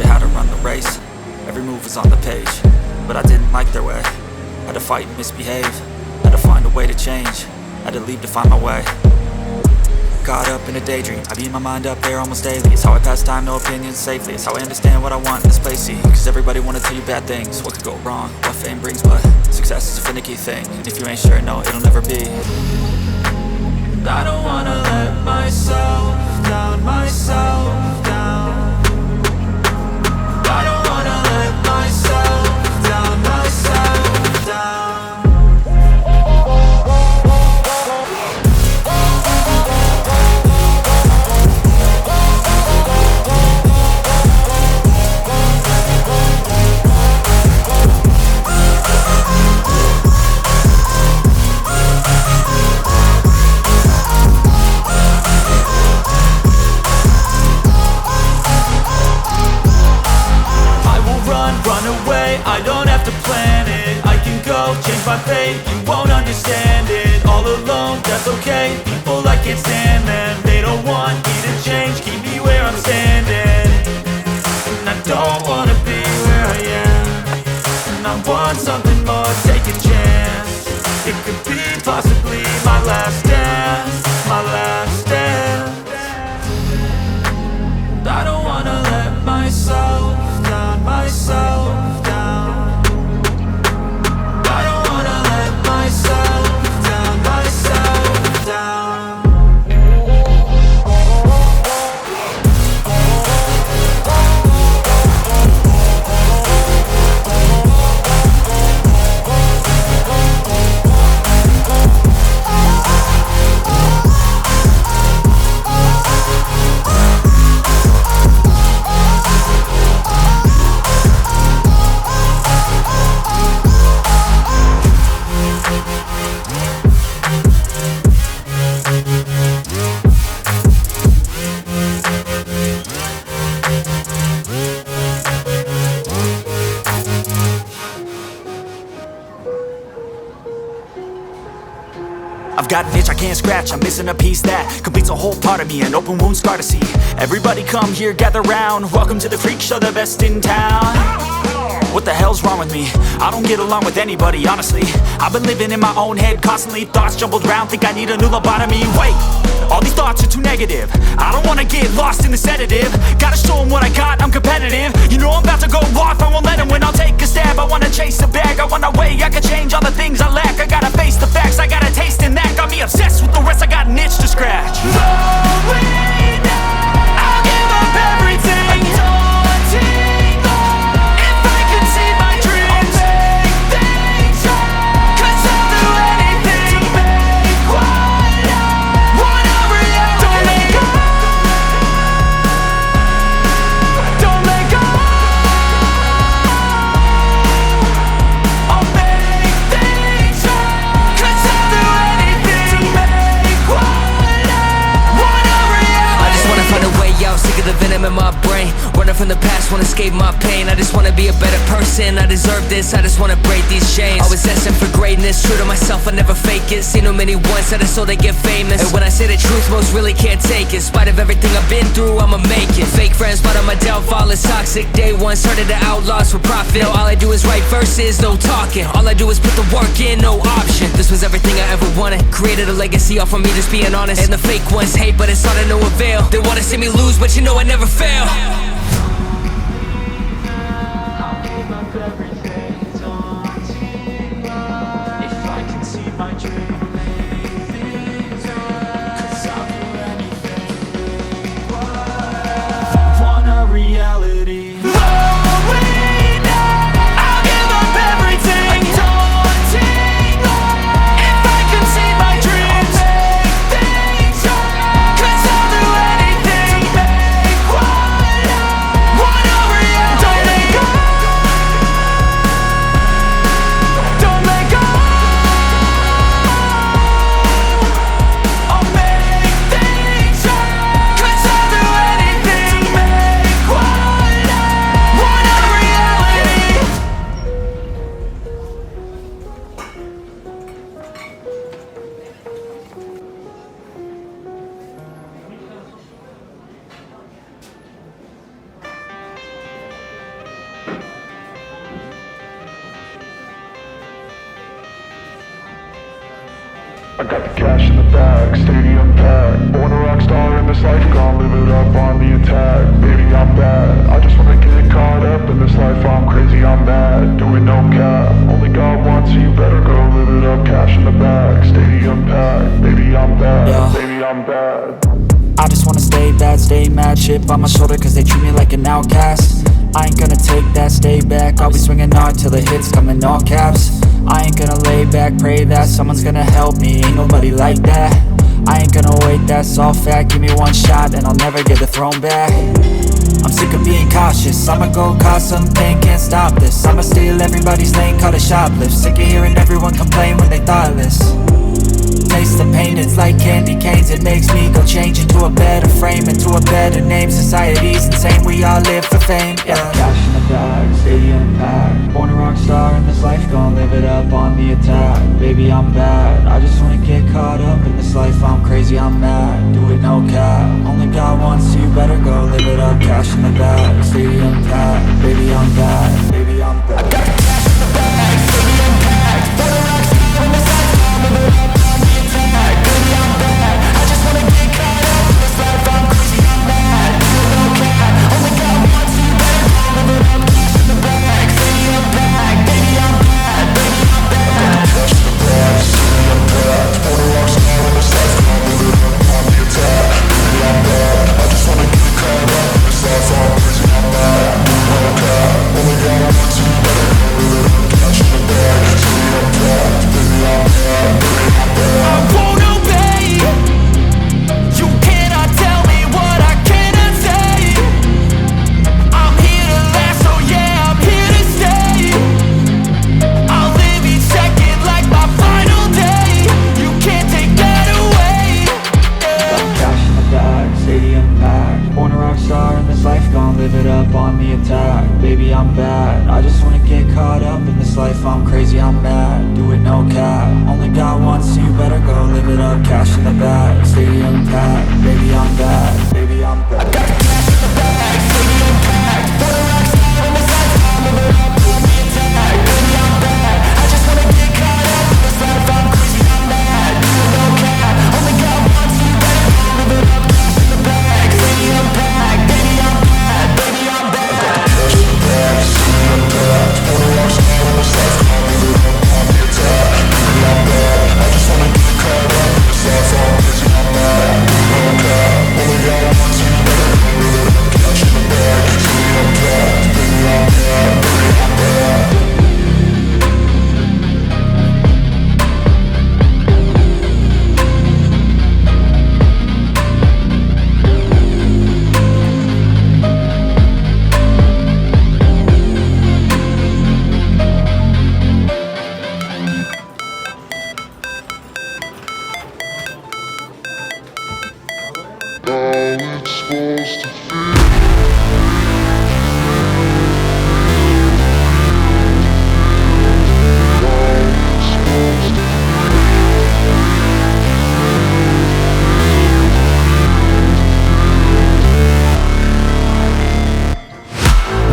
you how to run the race. Every move was on the page, but I didn't like their way. Had to fight and misbehave, had to find a way to change, had to leave to find my way. Caught up in a daydream, I beat my mind up there almost daily. It's how I pass time, no opinions safely. It's how I understand what I want in this place, see. Cause everybody wanna tell you bad things, what could go wrong, what fame brings. But success is a finicky thing, and if you ain't sure, no, it'll never be. I don't wanna let myself down, myself down. I don't wanna let myself down, myself down. I don't have to plan it, I can go change my fate. You won't understand it, all alone, that's okay. People, I can't stand them, they don't want me to change. Keep me where I'm standing, and I don't wanna be where I am. And I want something more, take a chance. It could be possibly my last dance, my last dance. I don't wanna let myself down, myself. Got an itch I can't scratch, I'm missing a piece that completes a whole part of me, an open wound scar to see. Everybody come here, gather round, welcome to the freak show, the best in town. What the hell's wrong with me? I don't get along with anybody, honestly. I've been living in my own head constantly, thoughts jumbled round, think I need a new lobotomy. Wait, all these thoughts are too negative, I don't wanna get lost in the sedative. Gotta show them what I got, I'm competitive. You know I'm about to go off, I won't let them win, I'll take a stab. I wanna chase a bag, I want a way I can change all the things I lack. I gotta face the facts, I got a taste in that. Got me obsessed with the rest, I got an itch to scratch. Going now, I'll give up everything. Daunting thought, if I could see my dreams, I'll make things right. 'Cause I'll do anything to make what I want a reality. Don't let go, don't let go. I'll make things right. 'Cause I'll do anything to make what I want a reality. I just wanna find a way out, sick of the venom in my brain. Running from the past, wanna escape my pain. I just wanna be a better person, I deserve this. I just wanna break these chains. Always asking for greatness, true to myself, I never fake it. Seen too many once that I so they get famous. And when I say the truth, most really can't take it. In spite of everything I've been through, I'ma make it. Fake friends, but on my downfall is toxic. Day one, started the outlaws for profit. Now all I do is write verses, no talking. All I do is put the work in, no option. This was everything I ever wanted. Created a legacy off of me, just being honest. And the fake ones hate, but it's all to no avail. They wanna see me lose, but you know I never fail. Cause I'll do anything to make what I I got the cash in the bag, stadium packed. Born a rock star in this life, gonna live it up on the attack. Baby, I'm bad, I just wanna get caught up in this life. I'm crazy, I'm mad, doing no cap. Only God wants you, better go live it up. Cash in the bag, stadium packed. Baby, I'm bad, yeah. Baby, I'm bad. I just wanna stay bad, stay mad. Chip on my shoulder cause they treat me like an outcast. I ain't gonna take that, stay back. I'll be swinging hard till the hits come in all caps. I ain't gonna lay back, pray that someone's gonna help me. Ain't nobody like that. I ain't gonna wait, that's all fact. Give me one shot and I'll never get the throne back. I'm sick of being cautious, I'ma go cause something, can't stop this. I'ma steal everybody's lane, call it shoplift. Sick of hearing everyone complain when they thoughtless. Taste the pain, it's like candy canes. It makes me go change into a better frame, into a better name. Society's insane, we all live for fame, yeah. Cash in the bag, stadium packed. Born a rock star in this life, gonna live it up on the attack. Baby, I'm bad, I just wanna get caught up in this life. I'm crazy, I'm mad, do it no cap. Only God wants you, better go live it up. Cash in the bag, stadium packed. Baby, I'm bad, baby, I'm bad. I got the cash in the bag, stadium packed. Born a rock star in this life, gonna live it up. Baby, I'm bad, I just wanna get caught up in this life. I'm crazy, I'm mad, do it no cap. Only God wants you, better go live it up. Cash in the bag, stadium packed. Baby, I'm bad, baby, I'm bad. Cash in the bag, stadium packed. Born a rock star in this life, gonna live it up on the attack. Baby, I'm bad, I just wanna get caught up in this life. I'm crazy, I'm mad, do it no cap. Only God wants you, better go live it up. Cash in the bag, stadium packed. Baby, I'm bad, baby, I'm bad. I won't obey. You cannot tell me what I cannot say. I'm here to last, so yeah, I'm here to stay. I'll live each second like my final day. You can't take that away, yeah. Got cash in the bag, stadium packed. Born a rock star in this life, gonna live it up on the attack. Baby, I'm bad, I just wanna get caught up in this life. I'm crazy, I'm mad, do it no cap. Only God wants you, better go live it up. Cash in the bag, stadium packed. Baby, I'm bad, baby, I'm bad. I got the cash in the bag, stadium packed. Born a rock star in this life, gonna live it up on the attack. Baby, I'm bad, I just wanna get caught up in this life. I'm crazy, I'm mad, do it no cap. Only God wants you, better go live it up. Cash in the bag, stadium packed. Baby, I'm bad, baby, I'm bad. I got the cash in the bag, stadium packed. Born a rock star in this life, gonna live it up on the attack. Baby, I'm bad, I just wanna get caught up in this life. I'm crazy, I'm mad, do it no cap. Only God wants you, better go live it up. Cash in the bag, stadium packed. Baby, I'm bad, baby, I'm bad.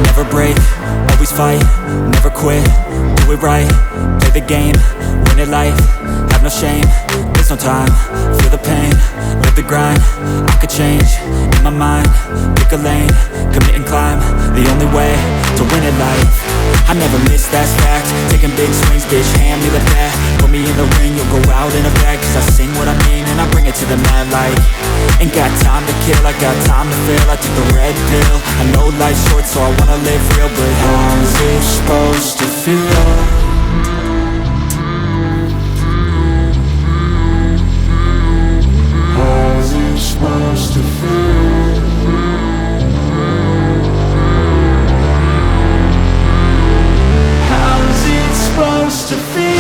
Never break, always fight, never quit, do it right, play the game, win it life, have no shame, there's no time, feel the pain, live the grind, I could change, in my mind, pick a lane, commit and climb, the only way to win at life. I never miss, that's fact, taking big swings, bitch, hand me the bat, put me in the ring, you'll go out in a bag, cause I sing what I mean and I bring it to the mad light. Ain't got time to kill, I got time to feel, I took the red pill, I know life's short so I wanna live real, but how's it supposed to feel? How's it supposed to feel? How's it supposed to feel?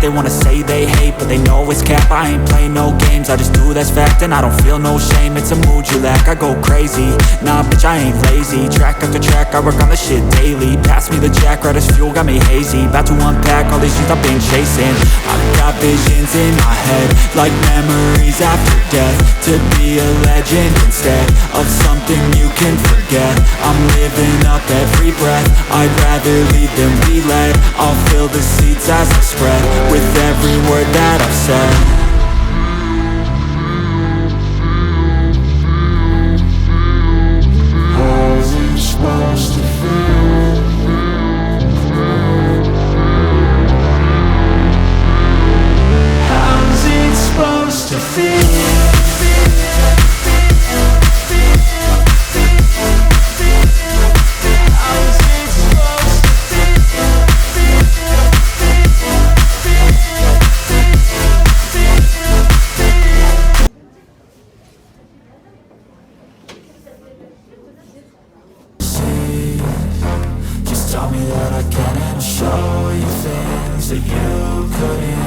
They wanna say they hate, but they know it's cap. I ain't playing no games, I just do that's fact. And I don't feel no shame, it's a mood you lack. I go crazy, nah bitch I ain't lazy. Track after track, I work on this shit daily. Pass me the jack, right as fuel, got me hazy. About to unpack all these things I've been chasing. I've got visions in my head, like memories after death. To be a legend instead of something you can forget. I'm living up every breath, I'd rather lead than be led. I'll fill the seats as I spread, with every word that I've said. How's it supposed to feel? How's it supposed to feel? Just tell me that I can and I'll show you things that you couldn't